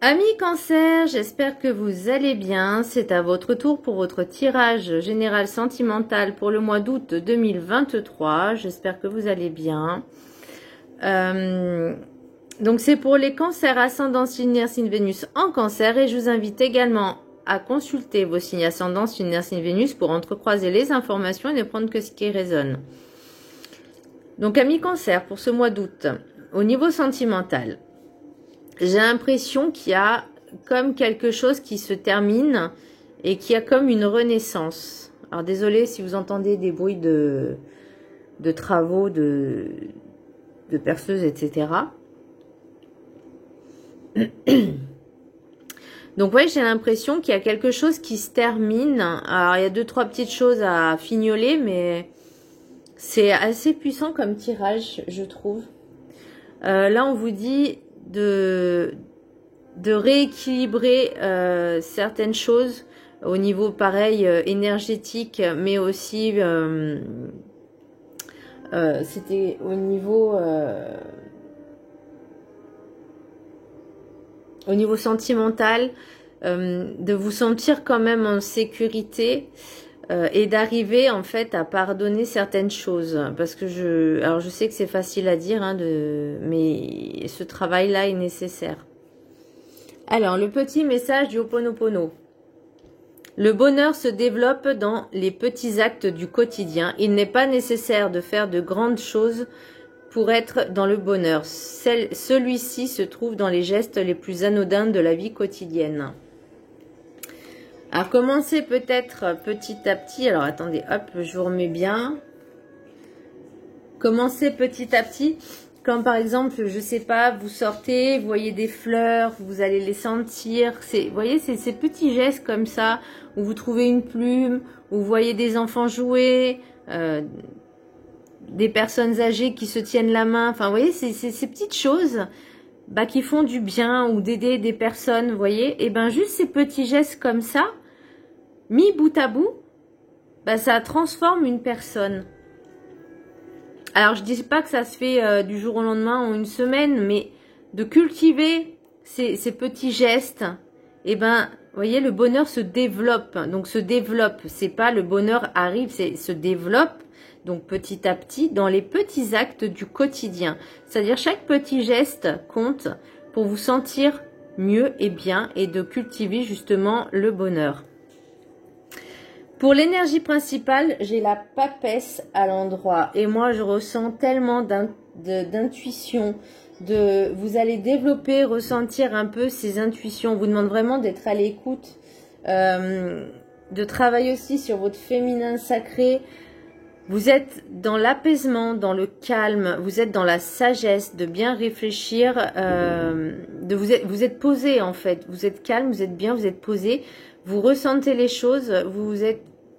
Amis Cancer, j'espère que vous allez bien. C'est à votre tour pour votre tirage général sentimental pour le mois d'août 2023. J'espère que vous allez bien. Donc c'est pour les cancers ascendant lunaire signe Vénus en cancer et je vous invite également à consulter vos signes ascendants lunaire signe Vénus pour entrecroiser les informations et ne prendre que ce qui résonne. Donc amis Cancer, pour ce mois d'août, au niveau sentimental, j'ai l'impression qu'il y a comme quelque chose qui se termine et qu'il y a comme une renaissance. Alors désolé si vous entendez des bruits de travaux, de perceuses, etc. Donc ouais, j'ai l'impression qu'il y a quelque chose qui se termine. Alors il y a 2-3 petites choses à fignoler, mais c'est assez puissant comme tirage, je trouve. Là, on vous dit de rééquilibrer certaines choses au niveau pareil énergétique, mais aussi c'était au niveau sentimental, de vous sentir quand même en sécurité et d'arriver en fait à pardonner certaines choses, parce que alors je sais que c'est facile à dire, hein, mais ce travail-là est nécessaire. Alors le petit message du Ho'oponopono. Le bonheur se développe dans les petits actes du quotidien. Il n'est pas nécessaire de faire de grandes choses pour être dans le bonheur. Celui-ci se trouve dans les gestes les plus anodins de la vie quotidienne. Alors, commencez peut-être petit à petit. Alors, attendez, hop, je vous remets bien. Commencez petit à petit. Quand, par exemple, je sais pas, vous sortez, vous voyez des fleurs, vous allez les sentir. Vous voyez, c'est ces petits gestes comme ça, où vous trouvez une plume, où vous voyez des enfants jouer, des personnes âgées qui se tiennent la main. Enfin, vous voyez, c'est ces petites choses qui font du bien ou d'aider des personnes, vous voyez. Et ben, juste ces petits gestes comme ça, mis bout à bout, ça transforme une personne. Alors, je dis pas que ça se fait du jour au lendemain ou une semaine, mais de cultiver ces petits gestes, et ben, vous voyez, le bonheur se développe. Donc, se développe, c'est pas le bonheur arrive, c'est se développe, donc petit à petit, dans les petits actes du quotidien. C'est-à-dire, chaque petit geste compte pour vous sentir mieux et bien et de cultiver justement le bonheur. Pour l'énergie principale, j'ai la papesse à l'endroit. Et moi, je ressens tellement d'intuition. Vous allez développer, ressentir un peu ces intuitions. On vous demande vraiment d'être à l'écoute. De travailler aussi sur votre féminin sacré. Vous êtes dans l'apaisement, dans le calme. Vous êtes dans la sagesse, de bien réfléchir. Vous êtes posé en fait. Vous êtes calme, vous êtes bien, vous êtes posé. Vous ressentez les choses,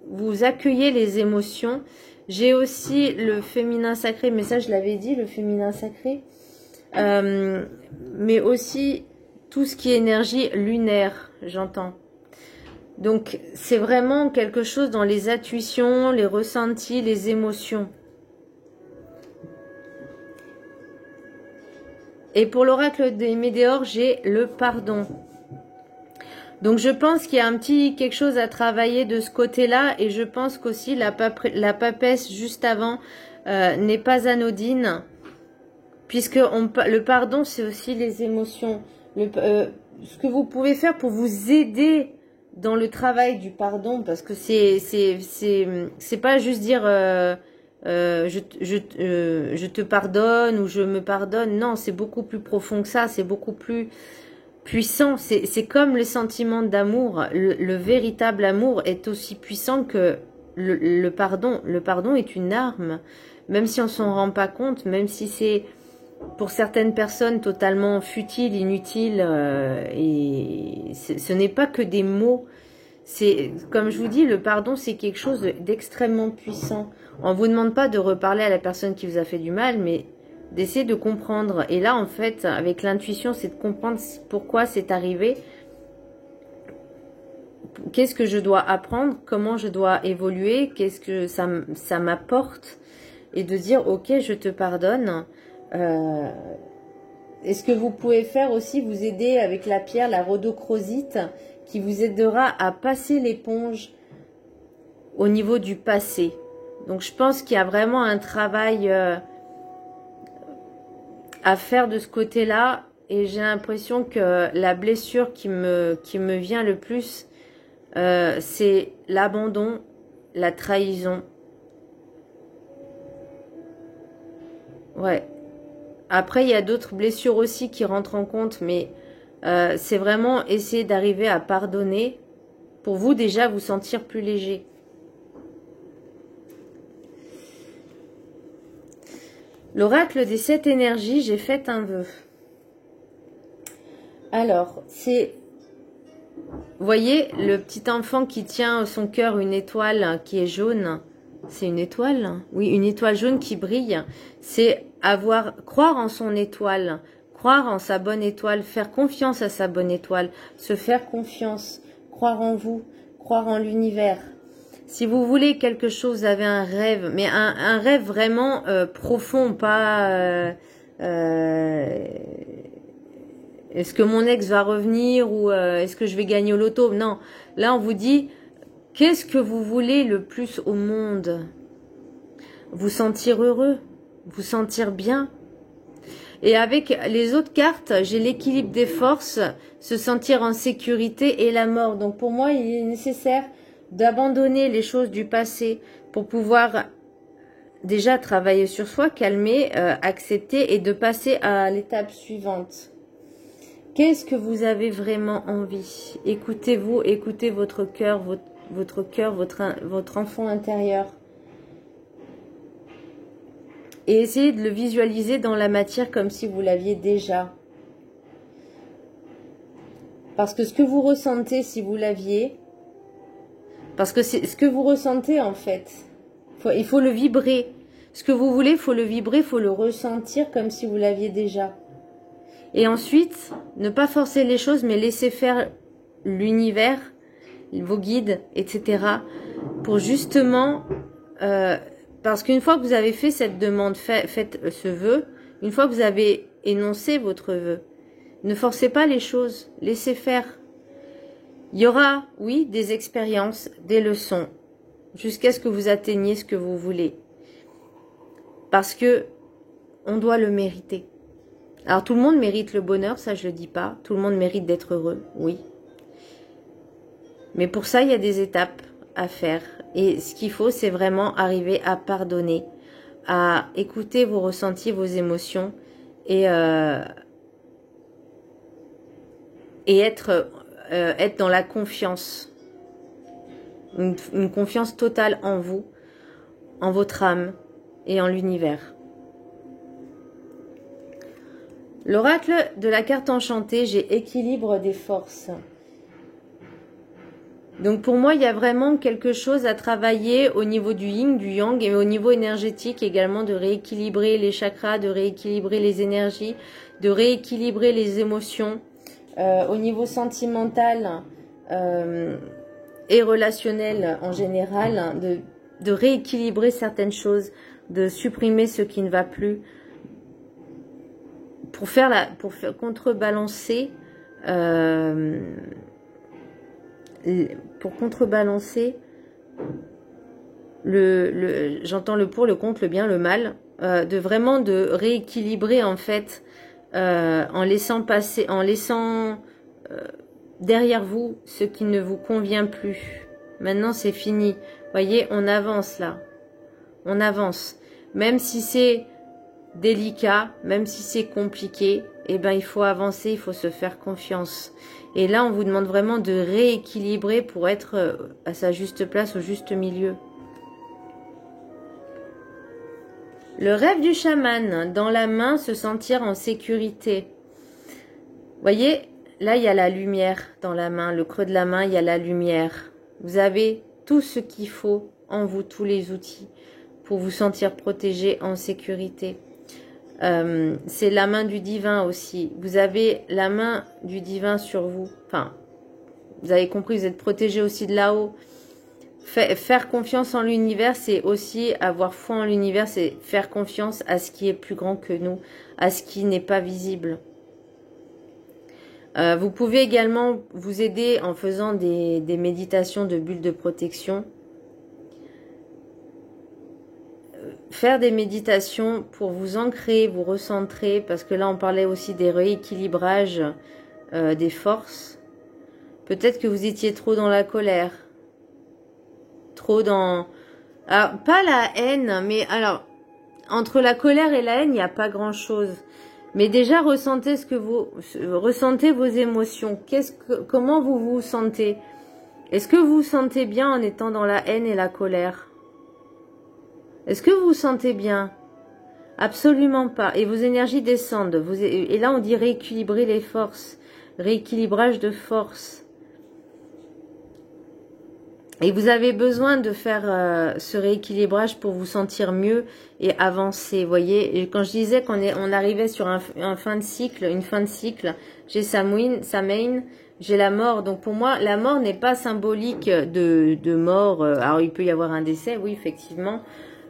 vous accueillez les émotions. J'ai aussi le féminin sacré, mais ça je l'avais dit, le féminin sacré. Mais aussi tout ce qui est énergie lunaire, j'entends. Donc c'est vraiment quelque chose dans les intuitions, les ressentis, les émotions. Et pour l'oracle des météores, j'ai le pardon. Donc je pense qu'il y a quelque chose à travailler de ce côté-là, et je pense qu'aussi la papesse juste avant n'est pas anodine, puisque le pardon c'est aussi les émotions. Ce que vous pouvez faire pour vous aider dans le travail du pardon, parce que c'est pas juste dire je te pardonne ou je me pardonne. Non, c'est beaucoup plus profond que ça, c'est beaucoup plus puissant. C'est comme les sentiments d'amour. Le véritable amour est aussi puissant que le pardon. Le pardon est une arme, même si on s'en rend pas compte, même si c'est pour certaines personnes totalement futile, inutile, et ce n'est pas que des mots. C'est, comme je vous dis, le pardon c'est quelque chose d'extrêmement puissant. On vous demande pas de reparler à la personne qui vous a fait du mal, mais d'essayer de comprendre. Et là, en fait, avec l'intuition, c'est de comprendre pourquoi c'est arrivé. Qu'est-ce que je dois apprendre? Comment je dois évoluer? Qu'est-ce que ça m'apporte? Et de dire, ok, je te pardonne. Et ce que vous pouvez faire aussi, vous aider avec la pierre, la rhodochrosite, qui vous aidera à passer l'éponge au niveau du passé. Donc je pense qu'il y a vraiment un travail à faire de ce côté-là. Et j'ai l'impression que la blessure qui me vient le plus, c'est l'abandon, la trahison. Ouais. Après, il y a d'autres blessures aussi qui rentrent en compte, mais c'est vraiment essayer d'arriver à pardonner pour vous déjà vous sentir plus léger. L'oracle des 7 énergies, j'ai fait un vœu. Alors, c'est, vous voyez, le petit enfant qui tient à son cœur une étoile qui est jaune. C'est une étoile? Oui, une étoile jaune qui brille. C'est croire en son étoile, croire en sa bonne étoile, faire confiance à sa bonne étoile, se faire confiance, croire en vous, croire en l'univers. Si vous voulez quelque chose, vous avez un rêve, mais un rêve vraiment profond, pas est-ce que mon ex va revenir ou est-ce que je vais gagner au loto? Non, là on vous dit, qu'est-ce que vous voulez le plus au monde? Vous sentir heureux, vous sentir bien. Et avec les autres cartes, j'ai l'équilibre des forces, se sentir en sécurité et la mort. Donc pour moi, il est nécessaire d'abandonner les choses du passé pour pouvoir déjà travailler sur soi, calmer, accepter et de passer à l'étape suivante. Qu'est-ce que vous avez vraiment envie? Écoutez-vous, écoutez votre cœur, votre enfant intérieur. Et essayez de le visualiser dans la matière comme si vous l'aviez déjà. Parce que ce que vous ressentez si vous l'aviez, parce que c'est ce que vous ressentez en fait, il faut le vibrer. Ce que vous voulez, il faut le vibrer, il faut le ressentir comme si vous l'aviez déjà. Et ensuite, ne pas forcer les choses, mais laisser faire l'univers, vos guides, etc. Pour justement... parce qu'une fois que vous avez fait cette demande, faites ce vœu, une fois que vous avez énoncé votre vœu, ne forcez pas les choses, laissez faire. Il y aura, oui, des expériences, des leçons, jusqu'à ce que vous atteigniez ce que vous voulez. Parce que on doit le mériter. Alors tout le monde mérite le bonheur, ça je le dis pas. Tout le monde mérite d'être heureux, oui. Mais pour ça, il y a des étapes à faire. Et ce qu'il faut, c'est vraiment arriver à pardonner, à écouter vos ressentis, vos émotions et être dans la confiance. Une confiance totale en vous, en votre âme et en l'univers. L'oracle de la carte enchantée, j'ai équilibre des forces. Donc pour moi, il y a vraiment quelque chose à travailler au niveau du yin, du yang et au niveau énergétique également, de rééquilibrer les chakras, de rééquilibrer les énergies, de rééquilibrer les émotions. Au niveau sentimental et relationnel en général, de rééquilibrer certaines choses, de supprimer ce qui ne va plus, pour contrebalancer j'entends le pour, le contre, le bien, le mal, de rééquilibrer en fait, en laissant passer, derrière vous ce qui ne vous convient plus. Maintenant c'est fini. Voyez, on avance là, on avance. Même si c'est délicat, même si c'est compliqué, eh ben il faut avancer, il faut se faire confiance. Et là, on vous demande vraiment de rééquilibrer pour être à sa juste place, au juste milieu. Le rêve du chaman, dans la main, se sentir en sécurité. Voyez, là, il y a la lumière dans la main, le creux de la main, il y a la lumière. Vous avez tout ce qu'il faut en vous, tous les outils pour vous sentir protégé, en sécurité. C'est la main du divin aussi. Vous avez la main du divin sur vous. Enfin, vous avez compris, vous êtes protégé aussi de là-haut. Faire confiance en l'univers, c'est aussi avoir foi en l'univers, c'est faire confiance à ce qui est plus grand que nous, à ce qui n'est pas visible. Vous pouvez également vous aider en faisant des méditations de bulles de protection. Faire des méditations pour vous ancrer, vous recentrer, parce que là on parlait aussi des rééquilibrages des forces. Peut-être que vous étiez trop dans la colère, trop dans... Alors, pas la haine, mais alors, entre la colère et la haine, il n'y a pas grand-chose. Mais déjà, ressentez ressentez vos émotions. Comment vous vous sentez? Est-ce que vous vous sentez bien en étant dans la haine et la colère? Est-ce que vous vous sentez bien? Absolument pas. Et vos énergies descendent. Et là, on dit rééquilibrer les forces. Rééquilibrage de force. Et vous avez besoin de faire ce rééquilibrage pour vous sentir mieux et avancer, voyez. Et quand je disais on arrivait sur une fin de cycle, j'ai Samhain, j'ai la mort. Donc pour moi, la mort n'est pas symbolique de mort. Alors il peut y avoir un décès, oui, effectivement.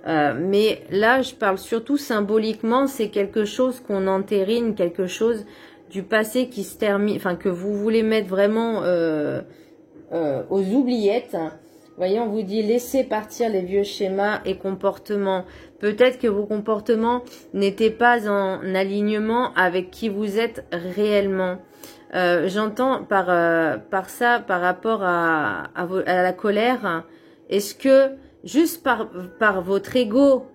Mais là, je parle surtout symboliquement, c'est quelque chose qu'on entérine, quelque chose du passé qui se termine, enfin que vous voulez mettre vraiment aux oubliettes. Vous voyez, on vous dit laissez partir les vieux schémas et comportements. Peut-être que vos comportements n'étaient pas en alignement avec qui vous êtes réellement. J'entends par ça, par rapport à la colère, est-ce que juste par votre ego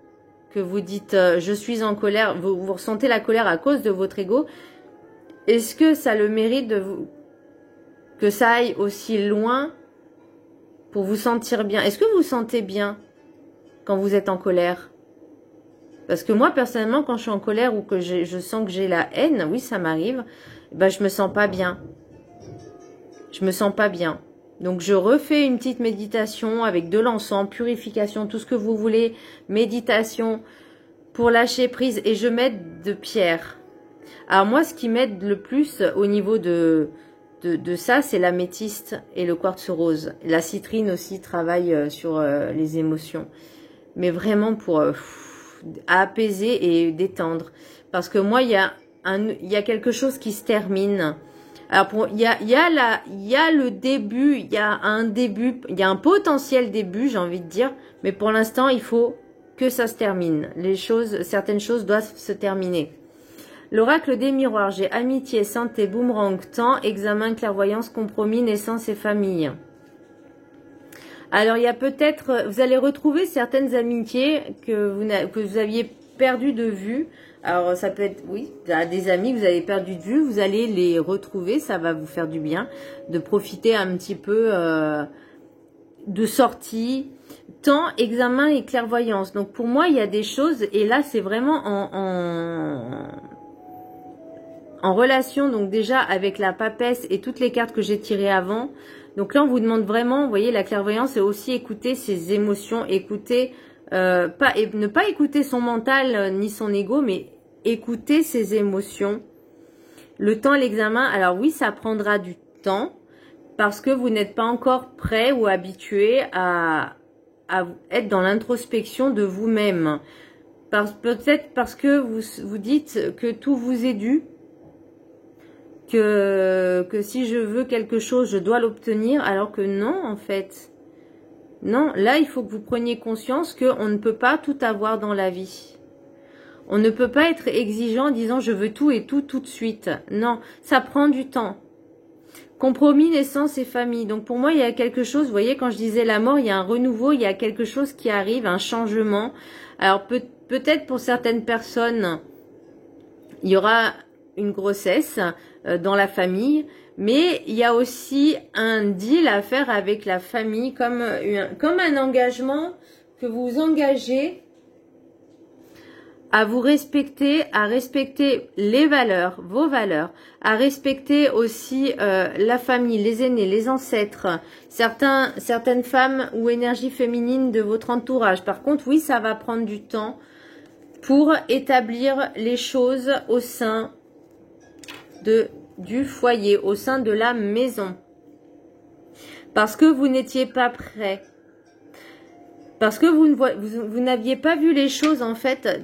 que vous dites je suis en colère, vous ressentez la colère à cause de votre ego, est-ce que ça a le mérite que ça aille aussi loin pour vous sentir bien? Est-ce que vous vous sentez bien quand vous êtes en colère? Parce que moi, personnellement, quand je suis en colère ou que je sens que j'ai la haine, oui, ça m'arrive, ben, je me sens pas bien. Je me sens pas bien. Donc, je refais une petite méditation avec de l'encens, purification, tout ce que vous voulez, méditation pour lâcher prise. Et je m'aide de pierre. Alors, moi, ce qui m'aide le plus au niveau de ça, c'est l'améthyste et le quartz rose. La citrine aussi travaille sur les émotions. Mais vraiment pour apaiser et détendre. Parce que moi, il y a quelque chose qui se termine. Alors, il y a le début, il y a un potentiel début, j'ai envie de dire. Mais pour l'instant, il faut que ça se termine. Certaines choses doivent se terminer. L'oracle des miroirs, j'ai amitié, santé, boomerang, temps, examen, clairvoyance, compromis, naissance et famille. Alors, il y a peut-être, vous allez retrouver certaines amitiés que vous aviez perdues de vue. Alors, ça peut être, oui, des amis que vous avez perdu de vue, vous allez les retrouver, ça va vous faire du bien de profiter un petit peu de sortie. Temps, examen et clairvoyance. Donc, pour moi, il y a des choses, et là, c'est vraiment en relation, donc déjà avec la papesse et toutes les cartes que j'ai tirées avant. Donc là, on vous demande vraiment, vous voyez, la clairvoyance, c'est aussi écouter ses émotions, ne pas écouter son mental ni son ego, mais écouter ses émotions. Le temps, l'examen, alors oui, ça prendra du temps parce que vous n'êtes pas encore prêt ou habitué à être dans l'introspection de vous-même. Peut-être parce que vous dites que tout vous est dû. Que si je veux quelque chose, je dois l'obtenir, alors que non, en fait. Non, là, il faut que vous preniez conscience qu'on ne peut pas tout avoir dans la vie. On ne peut pas être exigeant en disant je veux tout et tout de suite. Non, ça prend du temps. Compromis, naissance et famille. Donc pour moi, il y a quelque chose, vous voyez, quand je disais la mort, il y a un renouveau, il y a quelque chose qui arrive, un changement. Alors peut-être pour certaines personnes, il y aura une grossesse dans la famille, mais il y a aussi un deal à faire avec la famille, comme un engagement que vous vous engagez à vous respecter, à respecter les valeurs, vos valeurs, à respecter aussi la famille, les aînés, les ancêtres, certaines femmes ou énergies féminines de votre entourage. Par contre, oui, ça va prendre du temps pour établir les choses au sein du foyer, au sein de la maison. Parce que vous n'étiez pas prêt. Parce que vous n'aviez pas vu les choses, en fait.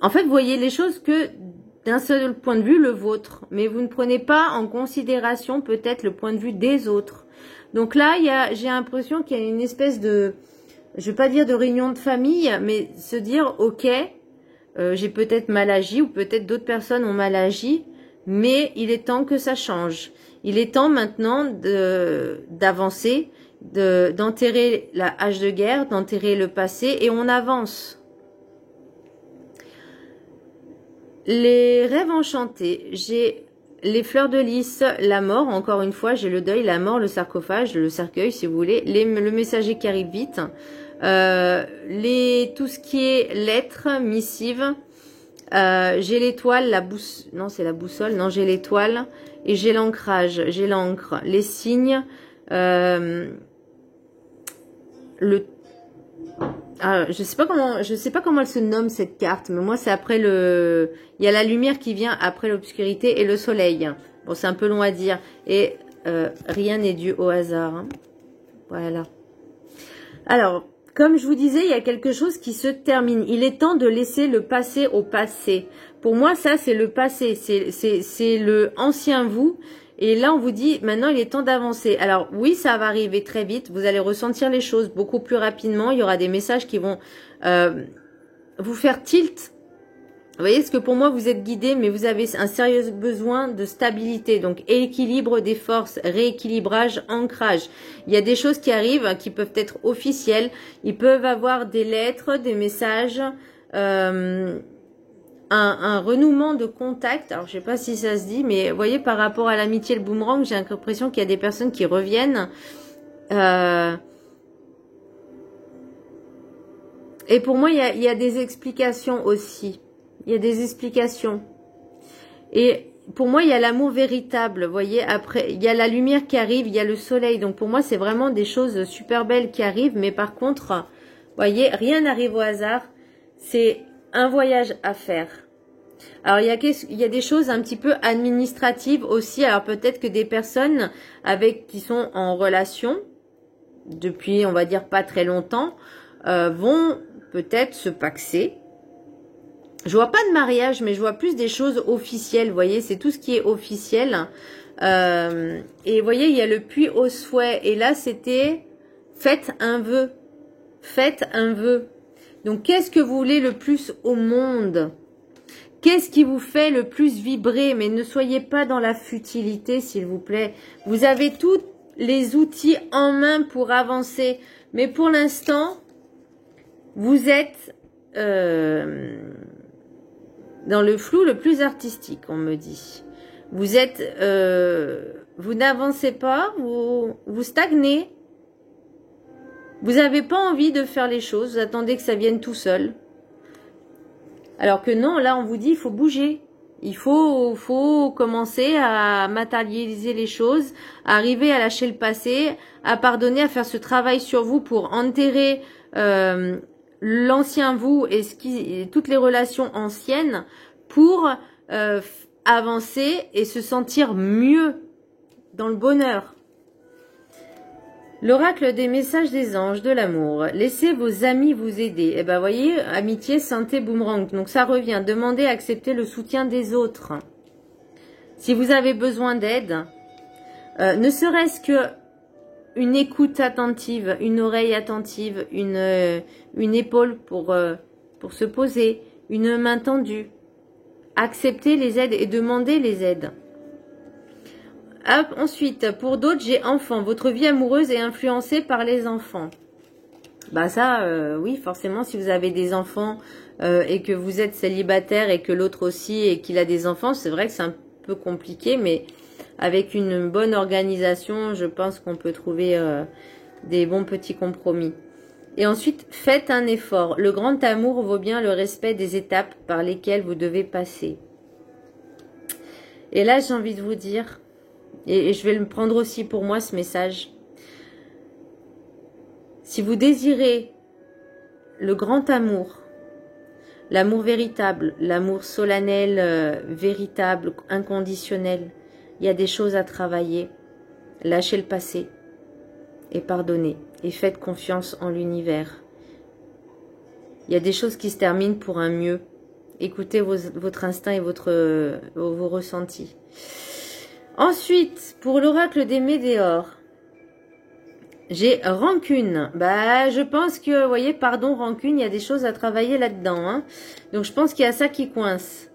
En fait, vous voyez les choses que d'un seul point de vue le vôtre, mais vous ne prenez pas en considération peut-être le point de vue des autres. Donc là, j'ai l'impression qu'il y a une espèce de, je vais pas dire de réunion de famille, mais se dire, ok, j'ai peut-être mal agi ou peut-être d'autres personnes ont mal agi, mais il est temps que ça change. Il est temps maintenant d'avancer, d'enterrer la hache de guerre, d'enterrer le passé et on avance. Les rêves enchantés, j'ai les fleurs de lys, la mort, encore une fois, j'ai le deuil, la mort, le sarcophage, le cercueil si vous voulez, le messager qui arrive vite, tout ce qui est lettres, missives, j'ai l'étoile, non c'est la boussole, non j'ai l'étoile, et j'ai l'ancrage, j'ai l'encre, les signes, je sais pas comment elle se nomme cette carte, mais moi c'est après il y a la lumière qui vient après l'obscurité et le soleil. Bon, c'est un peu long à dire et rien n'est dû au hasard. Hein. Voilà. Alors, comme je vous disais, il y a quelque chose qui se termine. Il est temps de laisser le passé au passé. Pour moi, ça c'est le passé, c'est le ancien vous. Et là, on vous dit, maintenant, il est temps d'avancer. Alors, oui, ça va arriver très vite. Vous allez ressentir les choses beaucoup plus rapidement. Il y aura des messages qui vont vous faire tilt. Vous voyez, parce que pour moi, vous êtes guidé, mais vous avez un sérieux besoin de stabilité. Donc, équilibre des forces, rééquilibrage, ancrage. Il y a des choses qui arrivent, qui peuvent être officielles. Ils peuvent avoir des lettres, des messages, un renouement de contact. Alors, je sais pas si ça se dit, mais vous voyez, par rapport à l'amitié, le boomerang, j'ai l'impression qu'il y a des personnes qui reviennent. Et pour moi, il y a des explications aussi. Il y a des explications. Et pour moi, il y a l'amour véritable. Vous voyez, après, il y a la lumière qui arrive, il y a le soleil. Donc, pour moi, c'est vraiment des choses super belles qui arrivent. Mais par contre, vous voyez, rien n'arrive au hasard. C'est un voyage à faire. Alors, il y a des choses un petit peu administratives aussi. Alors, peut-être que des personnes qui sont en relation depuis, on va dire, pas très longtemps, vont peut-être se paxer. Je vois pas de mariage, mais je vois plus des choses officielles, vous voyez, c'est tout ce qui est officiel. Et vous voyez, il y a le puits au souhait. Et là, c'était faites un vœu. Faites un vœu. Donc, qu'est-ce que vous voulez le plus au monde? Qu'est-ce qui vous fait le plus vibrer? Mais ne soyez pas dans la futilité, s'il vous plaît. Vous avez tous les outils en main pour avancer. Mais pour l'instant, vous êtes dans le flou le plus artistique, on me dit. Vous êtes, vous n'avancez pas, vous stagnez. Vous n'avez pas envie de faire les choses, vous attendez que ça vienne tout seul. Alors que non, là on vous dit il faut bouger. Il faut commencer à matérialiser les choses, à arriver à lâcher le passé, à pardonner, à faire ce travail sur vous pour enterrer l'ancien vous et toutes les relations anciennes pour avancer et se sentir mieux dans le bonheur. L'oracle des messages des anges, de l'amour. Laissez vos amis vous aider. Eh ben, voyez, amitié, santé, boomerang. Donc, ça revient. Demandez, accepter le soutien des autres. Si vous avez besoin d'aide, ne serait-ce que une écoute attentive, une oreille attentive, une épaule pour se poser, une main tendue. Acceptez les aides et demandez les aides. Hop, ensuite, pour d'autres, j'ai enfant. Votre vie amoureuse est influencée par les enfants. Bah ça, oui, forcément, si vous avez des enfants et que vous êtes célibataire et que l'autre aussi et qu'il a des enfants, c'est vrai que c'est un peu compliqué, mais avec une bonne organisation, je pense qu'on peut trouver des bons petits compromis. Et ensuite, faites un effort. Le grand amour vaut bien le respect des étapes par lesquelles vous devez passer. Et là, j'ai envie de vous dire... Et je vais le prendre aussi pour moi, ce message. Si vous désirez le grand amour, l'amour véritable, l'amour solennel, véritable, inconditionnel, il y a des choses à travailler. Lâchez le passé et pardonnez. Et faites confiance en l'univers. Il y a des choses qui se terminent pour un mieux. Écoutez votre instinct et vos ressentis. Ensuite, pour l'oracle des Médéors, j'ai rancune. Bah, je pense que, vous voyez, pardon, rancune, il y a des choses à travailler là-dedans. Hein. Donc, je pense qu'il y a ça qui coince.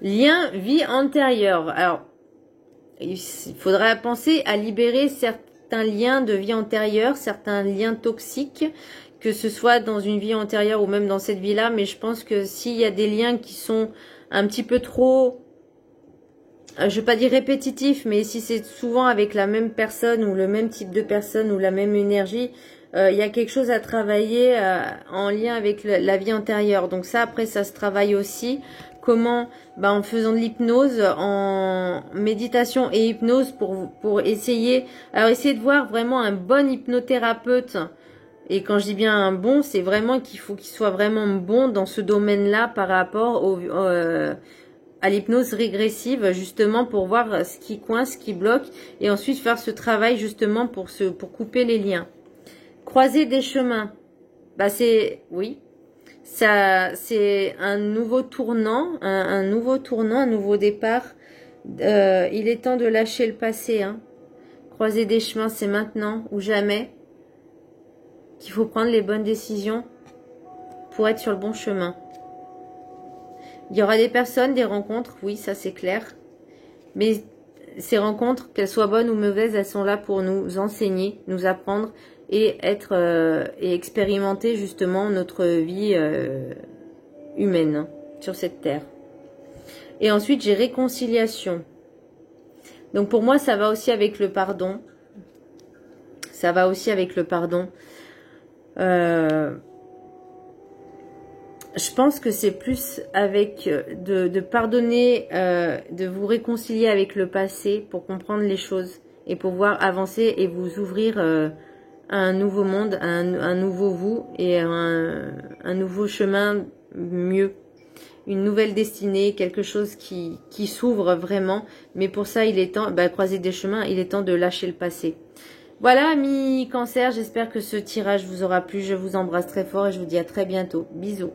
Lien, vie antérieure. Alors, il faudra penser à libérer certains liens de vie antérieure, certains liens toxiques, que ce soit dans une vie antérieure ou même dans cette vie-là. Mais je pense que s'il y a des liens qui sont un petit peu trop... je ne vais pas dire répétitif, mais si c'est souvent avec la même personne ou le même type de personne ou la même énergie, il y a quelque chose à travailler en lien avec la vie antérieure. Donc ça, après, ça se travaille aussi. Comment? Bah, en faisant de l'hypnose, en méditation et hypnose pour essayer... Alors, essayer de voir vraiment un bon hypnothérapeute. Et quand je dis bien un bon, c'est vraiment qu'il faut qu'il soit vraiment bon dans ce domaine-là par rapport à l'hypnose régressive, justement pour voir ce qui coince, ce qui bloque, et ensuite faire ce travail justement pour couper les liens. Croiser des chemins, bah c'est, oui, ça, c'est un nouveau tournant, un nouveau départ. Il est temps de lâcher le passé. Hein. Croiser des chemins, c'est maintenant ou jamais qu'il faut prendre les bonnes décisions pour être sur le bon chemin. Il y aura des personnes, des rencontres, oui, ça c'est clair. Mais ces rencontres, qu'elles soient bonnes ou mauvaises, elles sont là pour nous enseigner, nous apprendre et être et expérimenter justement notre vie humaine hein, sur cette terre. Et ensuite, j'ai réconciliation. Donc pour moi, ça va aussi avec le pardon. Ça va aussi avec le pardon. Je pense que c'est plus avec de pardonner, de vous réconcilier avec le passé pour comprendre les choses et pouvoir avancer et vous ouvrir à un nouveau monde, à un nouveau vous et un nouveau chemin mieux. Une nouvelle destinée, quelque chose qui s'ouvre vraiment. Mais pour ça, il est temps, croiser des chemins, il est temps de lâcher le passé. Voilà, amis Cancer, j'espère que ce tirage vous aura plu. Je vous embrasse très fort et je vous dis à très bientôt. Bisous.